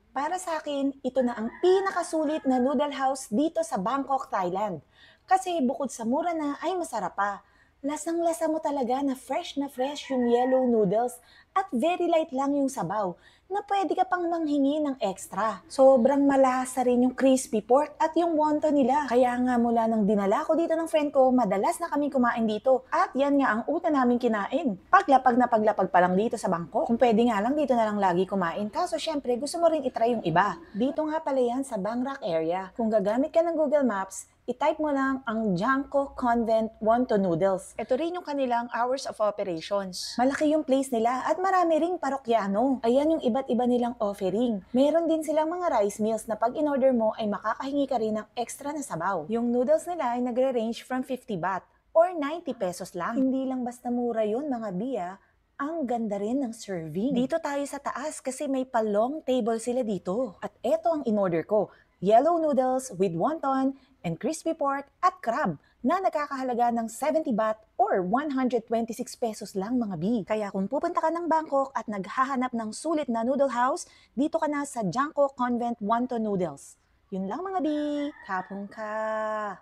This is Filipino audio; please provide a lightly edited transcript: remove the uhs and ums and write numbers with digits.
Para sa akin, ito na ang pinakasulit na noodle house dito sa Bangkok, Thailand. Kasi bukod sa mura na ay masarap pa. Lasang-lasa mo talaga na fresh yung yellow noodles at very light lang yung sabaw na pwede ka pang manghingi ng extra. Sobrang malasa rin yung crispy pork at yung wonton nila. Kaya nga mula nang dinala ko dito ng friend ko, madalas na kami kumain dito. At yan nga ang una namin kinain. Paglapag pa lang dito sa Bangkok. Kung pwede nga lang dito na lang lagi kumain. Kaso syempre gusto mo rin itry yung iba. Dito nga pala yan sa Bang Rak area. Kung gagamit ka ng Google Maps, i-type mo lang ang Janko Convent Wonton Noodles. Ito rin yung kanilang hours of operations. Malaki yung place nila at marami ring parokyano. Ayan yung iba't iba nilang offering. Meron din silang mga rice meals na pag in-order mo ay makakahingi ka rin ng extra na sabaw. Yung noodles nila ay nagre-range from 50 baht or 90 pesos lang. Hindi lang basta mura yun mga biya, ang ganda rin ng serving. Dito tayo sa taas kasi may palong table sila dito. At eto ang in-order ko. Yellow noodles with wonton and crispy pork at crab na nagkakahalaga ng 70 baht or 126 pesos lang mga bi. Kaya kung pupunta ka ng Bangkok at naghahanap ng sulit na noodle house, dito ka na sa Janko Convent Wonton Noodles. Yun lang mga bi. Kapong ka!